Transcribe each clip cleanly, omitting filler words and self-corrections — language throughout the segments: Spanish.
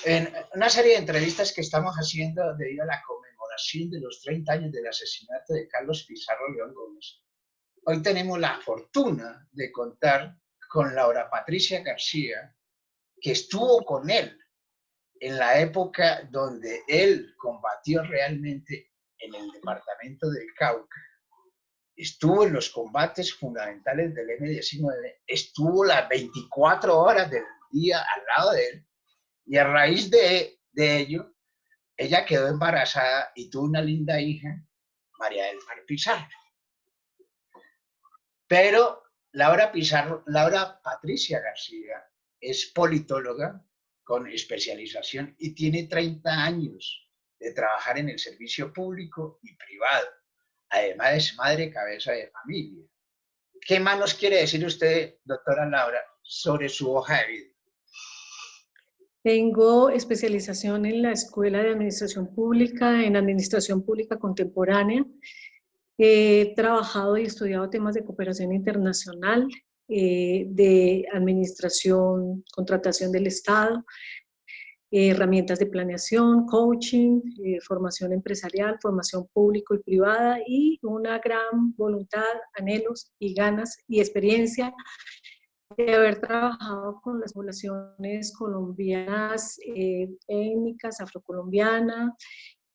En una serie de entrevistas que estamos haciendo debido a la conmemoración de los 30 años del asesinato de Carlos Pizarro León Gómez, hoy tenemos la fortuna de contar con Laura Patricia García, que estuvo con él en la época donde él combatió realmente en el departamento del Cauca, estuvo en los combates fundamentales del M-19, estuvo las 24 horas del día al lado de él, y a raíz de ello, ella quedó embarazada y tuvo una linda hija, María del Mar Pizarro. Pero Laura Patricia García es politóloga con especialización y tiene 30 años de trabajar en el servicio público y privado. Además es madre cabeza de familia. ¿Qué más nos quiere decir usted, doctora Laura, sobre su hoja de vida? Tengo especialización en la Escuela de Administración Pública, en Administración Pública Contemporánea. He trabajado y estudiado temas de cooperación internacional, de administración, contratación del Estado, herramientas de planeación, coaching, formación empresarial, formación público y privada, y una gran voluntad, anhelos y ganas y experiencia de haber trabajado con las poblaciones colombianas, étnicas, afrocolombianas,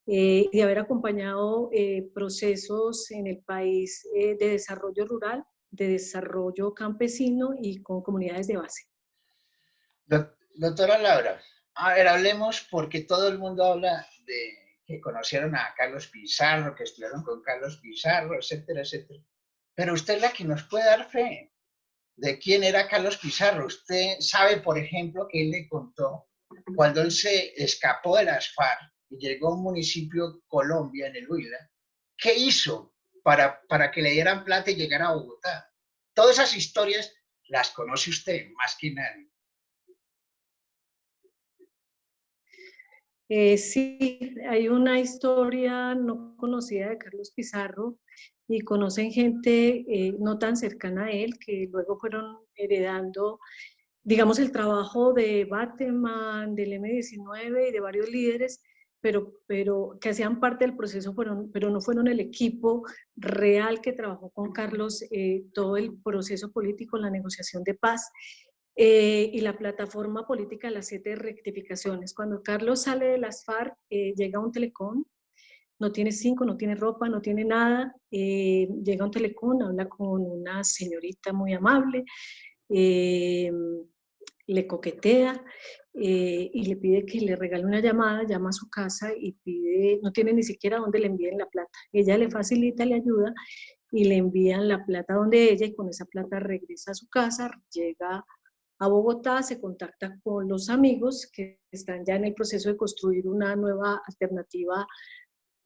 de haber acompañado procesos en el país de desarrollo rural, de desarrollo campesino y con comunidades de base. Doctora Laura, a ver, hablemos porque todo el mundo habla de que conocieron a Carlos Pizarro, que estudiaron con Carlos Pizarro, etcétera, etcétera. Pero usted es la que nos puede dar fe de quién era Carlos Pizarro. Usted sabe, por ejemplo, que él le contó cuando él se escapó de las FARC y llegó a un municipio Colombia, en el Huila, ¿qué hizo para que le dieran plata y llegara a Bogotá? Todas esas historias las conoce usted más que nadie. Sí, hay una historia no conocida de Carlos Pizarro y conocen gente no tan cercana a él que luego fueron heredando, digamos, el trabajo de Bateman, del M-19 y de varios líderes, pero que hacían parte del proceso, pero no fueron el equipo real que trabajó con Carlos todo el proceso político, la negociación de paz. Y la plataforma política de las 7 rectificaciones. Cuando Carlos sale de las FARC, llega a un telecom, no tiene 5, no tiene ropa, no tiene nada, llega a un telecom, habla con una señorita muy amable, le coquetea y le pide que le regale una llamada, llama a su casa y pide, no tiene ni siquiera dónde le envíen la plata. Ella le facilita, le ayuda y le envían la plata donde ella, y con esa plata regresa a su casa, llega a Bogotá, se contacta con los amigos que están ya en el proceso de construir una nueva alternativa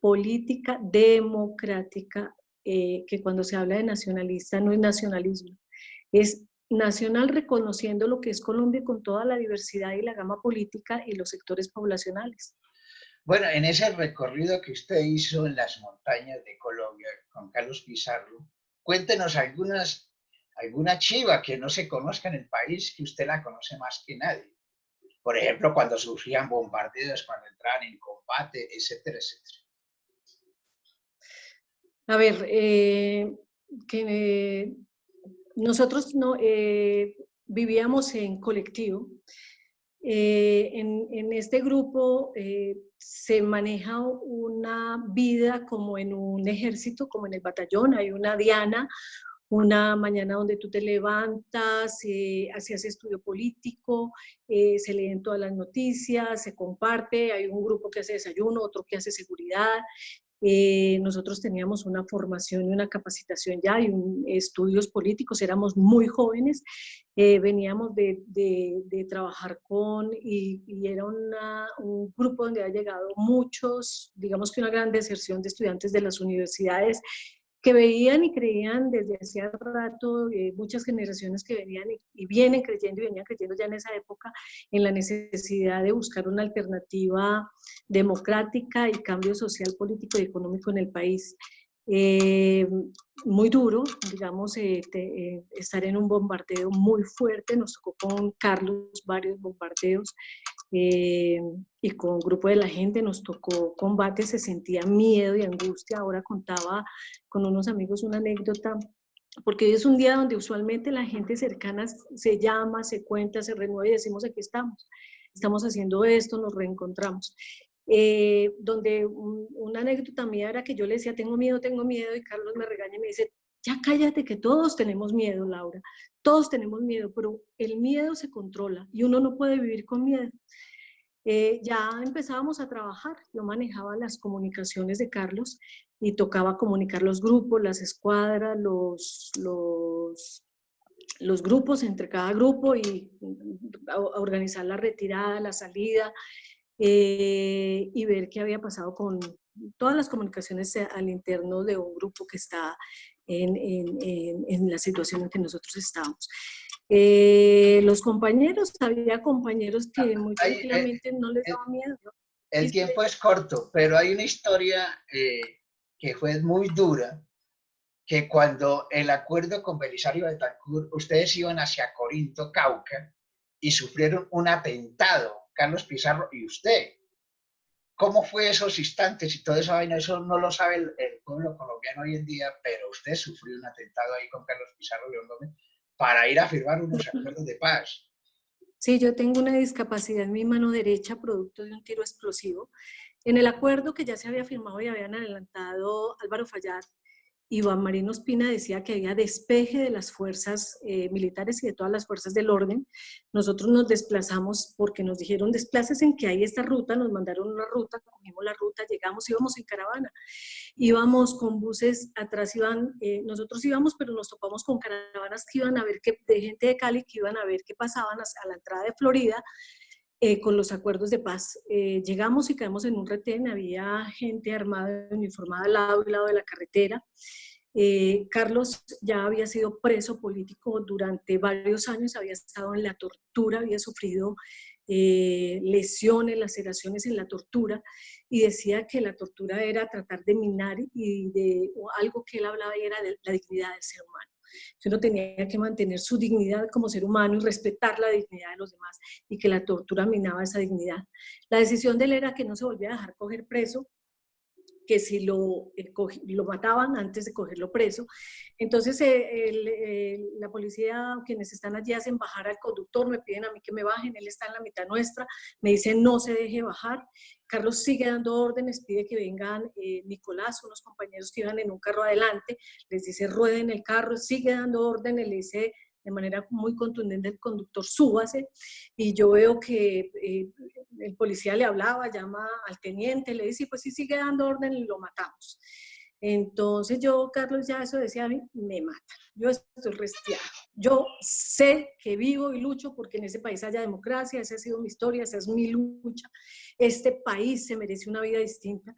política democrática, que cuando se habla de nacionalista no es nacionalismo, es nacional reconociendo lo que es Colombia con toda la diversidad y la gama política y los sectores poblacionales. Bueno, en ese recorrido que usted hizo en las montañas de Colombia con Carlos Pizarro, cuéntenos alguna chiva que no se conozca en el país, que usted la conoce más que nadie. Por ejemplo, cuando sufrían bombardeos, cuando entraban en combate, etcétera, etcétera. A ver, nosotros no, vivíamos en colectivo. En este grupo se maneja una vida como en un ejército, como en el batallón. Hay una diana, una mañana donde tú te levantas, hacías estudio político, se leen todas las noticias, se comparte, hay un grupo que hace desayuno, otro que hace seguridad. Nosotros teníamos una formación y una capacitación ya y estudios políticos, éramos muy jóvenes, veníamos de trabajar y era un grupo donde ha llegado muchos, digamos que una gran deserción de estudiantes de las universidades que veían y creían desde hacía rato, muchas generaciones que venían y vienen creyendo y venían creyendo ya en esa época en la necesidad de buscar una alternativa democrática y cambio social, político y económico en el país. Muy duro, digamos, estar en un bombardeo muy fuerte, nos tocó con Carlos varios bombardeos, y con un grupo de la gente nos tocó combate, se sentía miedo y angustia. Ahora contaba con unos amigos una anécdota, porque hoy es un día donde usualmente la gente cercana se llama, se cuenta, se renueva y decimos aquí estamos haciendo esto, nos reencontramos. Donde una anécdota mía era que yo le decía tengo miedo, y Carlos me regaña y me dice, ya cállate que todos tenemos miedo, Laura, todos tenemos miedo, pero el miedo se controla y uno no puede vivir con miedo. Ya empezábamos a trabajar, yo manejaba las comunicaciones de Carlos y tocaba comunicar los grupos, las escuadras, los grupos entre cada grupo y organizar la retirada, la salida y ver qué había pasado con todas las comunicaciones al interno de un grupo que está en la situación en que nosotros estamos. Los compañeros, había compañeros que muy tranquilamente no les daba miedo. El tiempo es corto, pero hay una historia que fue muy dura, que cuando el acuerdo con Belisario Betancur, ustedes iban hacia Corinto, Cauca, y sufrieron un atentado, Carlos Pizarro y usted. ¿Cómo fue esos instantes y toda esa vaina? Eso no lo sabe el pueblo colombiano hoy en día, pero usted sufrió un atentado ahí con Carlos Pizarro León Gómez para ir a firmar unos acuerdos de paz. Sí, yo tengo una discapacidad en mi mano derecha producto de un tiro explosivo. En el acuerdo que ya se había firmado y habían adelantado Álvaro Fallat, Iván Marino Ospina decía que había despeje de las fuerzas militares y de todas las fuerzas del orden. Nosotros nos desplazamos porque nos dijeron desplácense en que hay esta ruta, nos mandaron una ruta, cogimos la ruta, llegamos, íbamos en caravana, íbamos con buses, atrás iban, nosotros íbamos, pero nos topamos con caravanas que iban a ver, de gente de Cali que iban a ver qué pasaban a la entrada de Florida, con los acuerdos de paz. Llegamos y caemos en un retén, había gente armada, uniformada al lado y lado de la carretera. Carlos ya había sido preso político durante varios años, había estado en la tortura, había sufrido lesiones, laceraciones en la tortura, y decía que la tortura era tratar de minar y de algo que él hablaba y era de la dignidad del ser humano. Que uno tenía que mantener su dignidad como ser humano y respetar la dignidad de los demás, y que la tortura minaba esa dignidad. La decisión de él era que no se volvía a dejar coger preso, que si lo mataban antes de cogerlo preso. Entonces la policía, quienes están allí, hacen bajar al conductor, me piden a mí que me bajen, él está en la mitad nuestra, me dicen no se deje bajar. Carlos sigue dando órdenes, pide que vengan Nicolás, unos compañeros que iban en un carro adelante, les dice rueden el carro, sigue dando órdenes, le dice de manera muy contundente el conductor, súbase, y yo veo que el policía le hablaba, llama al teniente, le dice, pues si sigue dando orden, lo matamos. Entonces yo, Carlos, ya eso decía a mí, me matan, yo estoy restiado. Yo sé que vivo y lucho porque en ese país haya democracia, esa ha sido mi historia, esa es mi lucha. Este país se merece una vida distinta.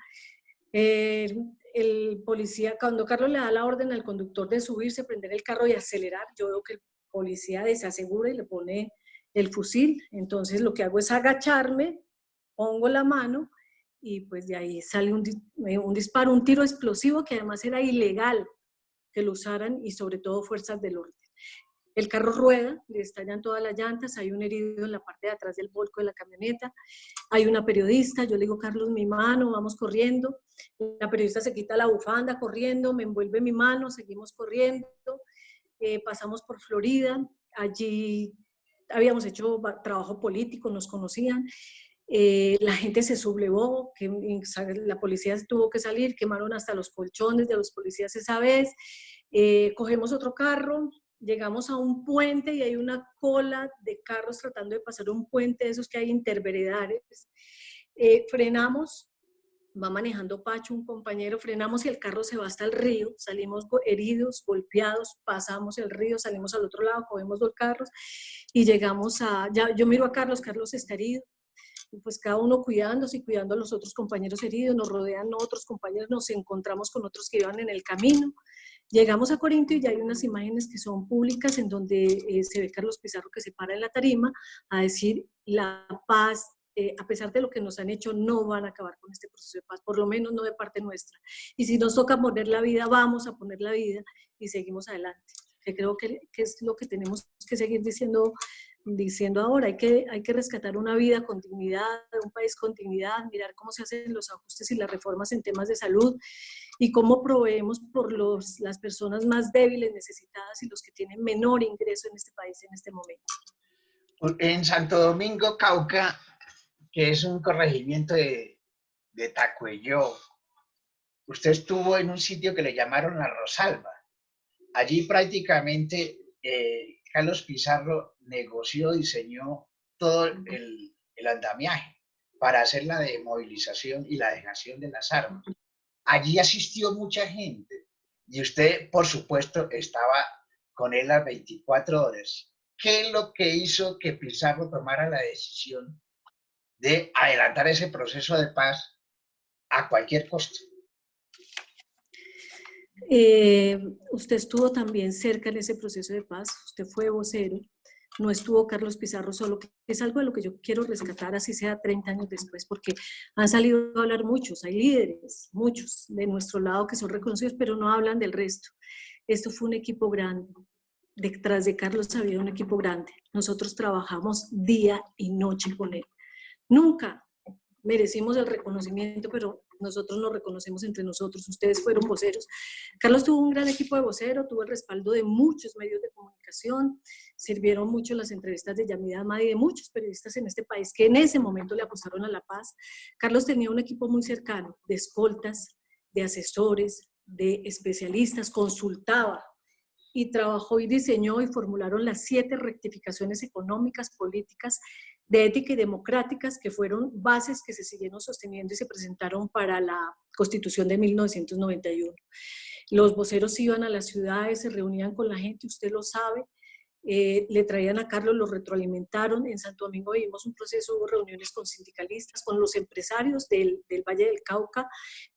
El policía, cuando Carlos le da la orden al conductor de subirse, prender el carro y acelerar, yo veo que el policía desasegura y le pone el fusil. Entonces lo que hago es agacharme, pongo la mano y pues de ahí sale un disparo, un tiro explosivo que además era ilegal que lo usaran, y sobre todo fuerzas del orden. El carro rueda, le estallan todas las llantas, hay un herido en la parte de atrás del volco de la camioneta, hay una periodista, yo le digo, Carlos, mi mano, vamos corriendo. La periodista se quita la bufanda corriendo, me envuelve mi mano, seguimos corriendo, pasamos por Florida, allí habíamos hecho trabajo político, nos conocían, la gente se sublevó, la policía tuvo que salir, quemaron hasta los colchones de los policías esa vez, cogemos otro carro, llegamos a un puente y hay una cola de carros tratando de pasar un puente de esos que hay interveredales, frenamos, va manejando Pacho, un compañero, frenamos y el carro se va hasta el río, salimos heridos, golpeados, pasamos el río, salimos al otro lado, cogemos dos carros y llegamos yo miro a Carlos, Carlos está herido, y pues cada uno cuidándose y cuidando a los otros compañeros heridos, nos rodean otros compañeros, nos encontramos con otros que iban en el camino, llegamos a Corinto y ya hay unas imágenes que son públicas en donde se ve Carlos Pizarro que se para en la tarima a decir la paz, a pesar de lo que nos han hecho, no van a acabar con este proceso de paz, por lo menos no de parte nuestra. Y si nos toca poner la vida, vamos a poner la vida y seguimos adelante. Que creo que es lo que tenemos que seguir diciendo diciendo ahora, hay que rescatar una vida con dignidad, un país con dignidad, mirar cómo se hacen los ajustes y las reformas en temas de salud y cómo proveemos por las personas más débiles, necesitadas y los que tienen menor ingreso en este país en este momento. En Santo Domingo, Cauca, que es un corregimiento de Tacuelló, usted estuvo en un sitio que le llamaron La Rosalba. Allí prácticamente Carlos Pizarro negoció, diseñó todo el andamiaje para hacer la desmovilización y la dejación de las armas. Allí asistió mucha gente y usted, por supuesto, estaba con él las 24 horas. ¿Qué es lo que hizo que Pizarro tomara la decisión de adelantar ese proceso de paz a cualquier costo? Usted estuvo también cerca en ese proceso de paz, usted fue vocero, no estuvo Carlos Pizarro solo, que es algo de lo que yo quiero rescatar, así sea 30 años después, porque han salido a hablar muchos, hay líderes, muchos de nuestro lado que son reconocidos, pero no hablan del resto. Esto fue un equipo grande, detrás de Carlos había un equipo grande, nosotros trabajamos día y noche con él. Nunca merecimos el reconocimiento, pero nosotros nos reconocemos entre nosotros, ustedes fueron voceros. Carlos tuvo un gran equipo de voceros, tuvo el respaldo de muchos medios de comunicación, sirvieron mucho las entrevistas de Yamida Amadi, de muchos periodistas en este país que en ese momento le apostaron a la paz. Carlos tenía un equipo muy cercano, de escoltas, de asesores, de especialistas, consultaba y trabajó y diseñó y formularon las 7 rectificaciones económicas, políticas, de ética y democráticas, que fueron bases que se siguieron sosteniendo y se presentaron para la Constitución de 1991. Los voceros iban a las ciudades, se reunían con la gente, usted lo sabe, le traían a Carlos, lo retroalimentaron. En Santo Domingo vivimos un proceso, hubo reuniones con sindicalistas, con los empresarios del Valle del Cauca,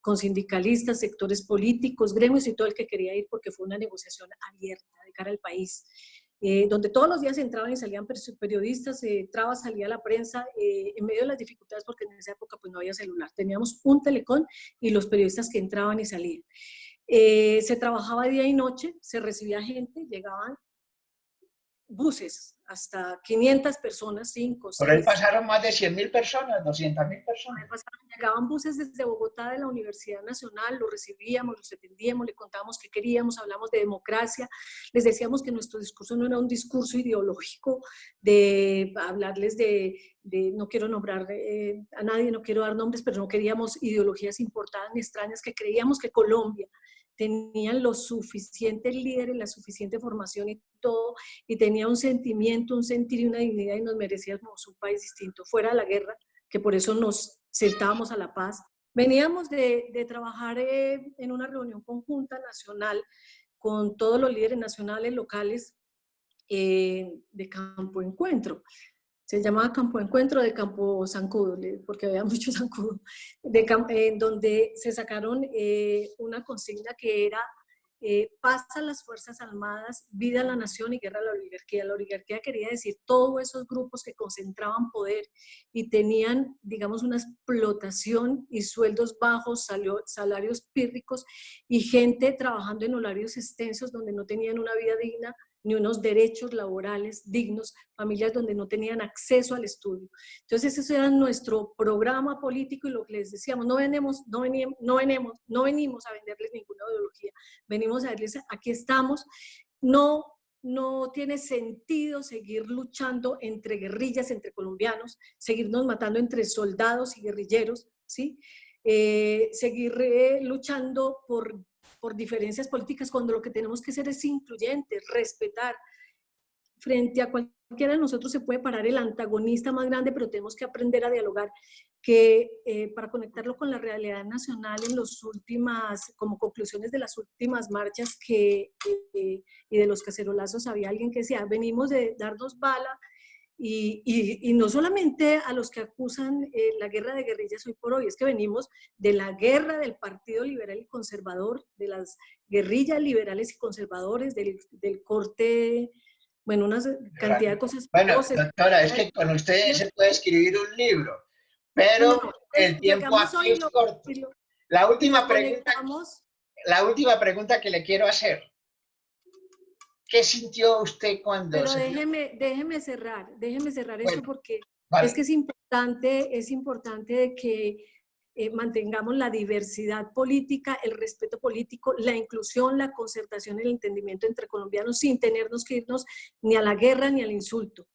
con sindicalistas, sectores políticos, gremios y todo el que quería ir, porque fue una negociación abierta de cara al país. Donde todos los días entraban y salían periodistas, entraba, salía la prensa, en medio de las dificultades, porque en esa época pues no había celular, teníamos un telecom y los periodistas que entraban y salían. Se trabajaba día y noche, se recibía gente, llegaban buses, hasta 500 personas, 5, 6. Por él pasaron más de 100.000 personas, 200.000 personas. Llegaban buses desde Bogotá, de la Universidad Nacional, los recibíamos, los atendíamos, le contábamos qué queríamos, hablamos de democracia, les decíamos que nuestro discurso no era un discurso ideológico de hablarles no quiero nombrar a nadie, no quiero dar nombres, pero no queríamos ideologías importadas ni extrañas, que creíamos que Colombia tenían los suficientes líderes, la suficiente formación y todo, y tenía un sentimiento, un sentir y una dignidad, y nos merecíamos un país distinto, fuera de la guerra, que por eso nos sentábamos a la paz. Veníamos de trabajar en una reunión conjunta nacional con todos los líderes nacionales, locales, de Campo Encuentro. Se llamaba Campo Encuentro de Campo Zancudo, porque había mucho zancudo, donde se sacaron una consigna que era paz a las Fuerzas Armadas, vida a la nación y guerra a la oligarquía. La oligarquía quería decir todos esos grupos que concentraban poder y tenían, digamos, una explotación y sueldos bajos, salarios pírricos y gente trabajando en horarios extensos donde no tenían una vida digna ni unos derechos laborales dignos, familias donde no tenían acceso al estudio. Entonces ese era nuestro programa político y lo que les decíamos, no venimos a venderles ninguna ideología, venimos a decirles, aquí estamos, no tiene sentido seguir luchando entre guerrillas, entre colombianos, seguirnos matando entre soldados y guerrilleros, ¿sí? Seguir luchando por diferencias políticas, cuando lo que tenemos que hacer es incluyentes, respetar. Frente a cualquiera de nosotros se puede parar el antagonista más grande, pero tenemos que aprender a dialogar, que para conectarlo con la realidad nacional, en las últimas, como conclusiones de las últimas marchas y de los cacerolazos, había alguien que decía, venimos de darnos bala, y no solamente a los que acusan la guerra de guerrillas hoy por hoy, es que venimos de la guerra del Partido Liberal y Conservador, de las guerrillas liberales y conservadores, del corte, bueno, una cantidad de cosas. Bueno, doctora, es que con usted se puede escribir un libro, pero el tiempo aquí es corto. La última pregunta que le quiero hacer. ¿Qué sintió usted cuando Pero se... déjeme cerrar esto Bueno, porque es vale. que es importante de que mantengamos la diversidad política, el respeto político, la inclusión, la concertación y el entendimiento entre colombianos sin tenernos que irnos ni a la guerra ni al insulto.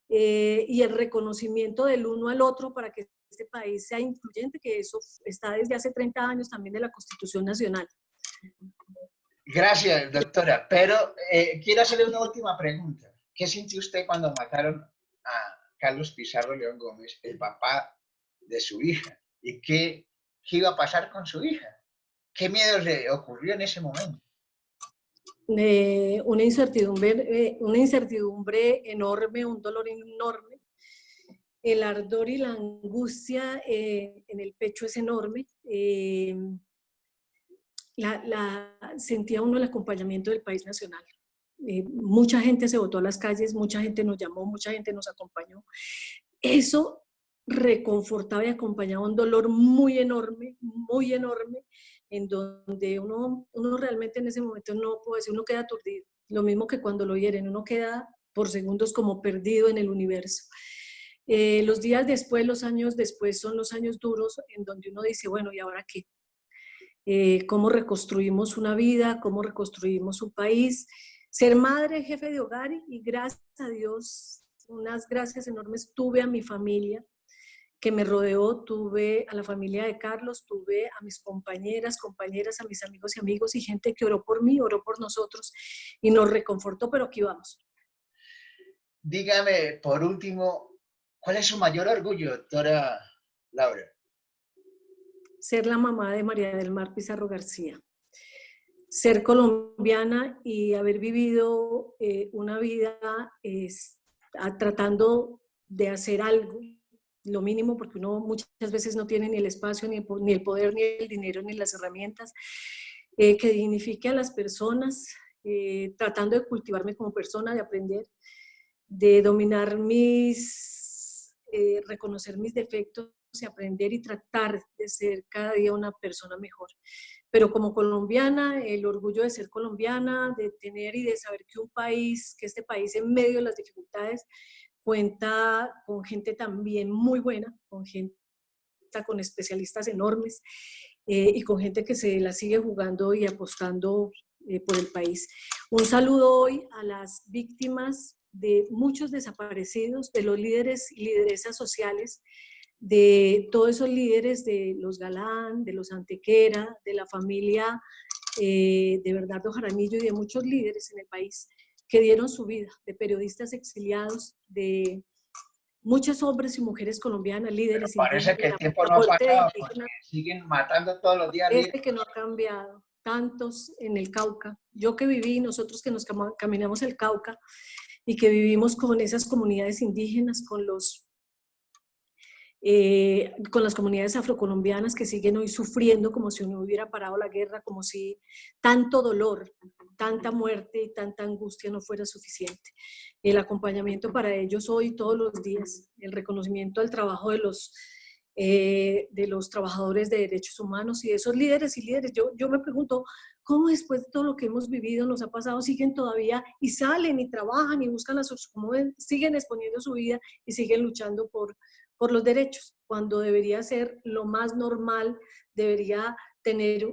Y el reconocimiento del uno al otro para que este país sea incluyente, que eso está desde hace 30 años también de la Constitución Nacional. Gracias, doctora. Pero quiero hacerle una última pregunta. ¿Qué sintió usted cuando mataron a Carlos Pizarro León Gómez, el papá de su hija? ¿Y qué iba a pasar con su hija? ¿Qué miedo le ocurrió en ese momento? Una incertidumbre enorme, un dolor enorme. El ardor y la angustia en el pecho es enorme. Sentía uno el acompañamiento del país nacional. Mucha gente se botó a las calles, mucha gente nos llamó, mucha gente nos acompañó. Eso reconfortaba y acompañaba un dolor muy enorme, en donde uno realmente en ese momento no puede decir, uno queda aturdido. Lo mismo que cuando lo hieren, uno queda por segundos como perdido en el universo. Los días después, los años después son los años duros en donde uno dice, bueno, ¿y ahora qué? Cómo reconstruimos una vida, cómo reconstruimos un país. Ser madre, jefe de hogar y gracias a Dios, unas gracias enormes, tuve a mi familia que me rodeó, tuve a la familia de Carlos, tuve a mis compañeras, a mis amigos y amigos y gente que oró por mí, oró por nosotros y nos reconfortó, pero aquí vamos. Dígame, por último, ¿cuál es su mayor orgullo, doctora Laura? Ser la mamá de María del Mar Pizarro García. Ser colombiana y haber vivido una vida tratando de hacer algo, lo mínimo, porque uno muchas veces no tiene ni el espacio, ni el poder, ni el dinero, ni las herramientas, que dignifique a las personas, tratando de cultivarme como persona, de aprender, de dominar reconocer mis defectos y aprender y tratar de ser cada día una persona mejor. Pero como colombiana, el orgullo de ser colombiana, de tener y de saber que este país en medio de las dificultades cuenta con gente también muy buena, con especialistas enormes y con gente que se la sigue jugando y apostando por el país. Un saludo hoy a las víctimas de muchos desaparecidos, de los líderes y lideresas sociales, de todos esos líderes de los Galán, de los Antequera, de la familia de Bernardo Jaramillo y de muchos líderes en el país que dieron su vida, de periodistas exiliados, de muchos hombres y mujeres colombianas, líderes Pero parece indígenas, que el tiempo la no ha muerte de pasado, porque indígenas, siguen matando todos los días. que no ha cambiado, tantos en el Cauca. Yo que viví, nosotros que nos caminamos el Cauca y que vivimos con esas comunidades indígenas, con las comunidades afrocolombianas que siguen hoy sufriendo como si no hubiera parado la guerra, como si tanto dolor, tanta muerte y tanta angustia no fuera suficiente. El acompañamiento para ellos hoy, todos los días, el reconocimiento al trabajo de los trabajadores de derechos humanos y de esos líderes y líderes. Yo me pregunto, ¿cómo después de todo lo que hemos vivido, nos ha pasado, siguen todavía y salen y trabajan y buscan siguen exponiendo su vida y siguen luchando por los derechos, cuando debería ser lo más normal, debería tener,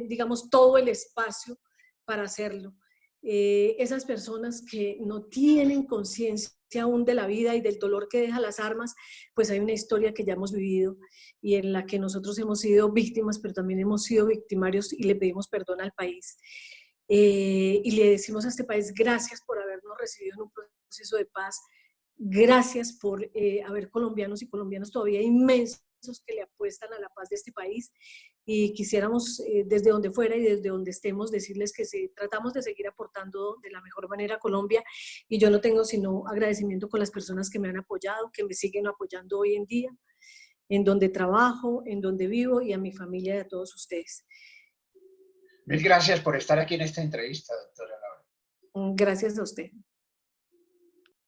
digamos, todo el espacio para hacerlo. Esas personas que no tienen conciencia aún de la vida y del dolor que deja las armas, pues hay una historia que ya hemos vivido y en la que nosotros hemos sido víctimas, pero también hemos sido victimarios y le pedimos perdón al país. Y le decimos a este país gracias por habernos recibido en un proceso de paz, gracias por haber colombianos y colombianas todavía inmensos que le apuestan a la paz de este país y quisiéramos desde donde fuera y desde donde estemos decirles que tratamos de seguir aportando de la mejor manera a Colombia y yo no tengo sino agradecimiento con las personas que me han apoyado, que me siguen apoyando hoy en día, en donde trabajo, en donde vivo y a mi familia y a todos ustedes. Mil gracias por estar aquí en esta entrevista, doctora Laura. Gracias a usted.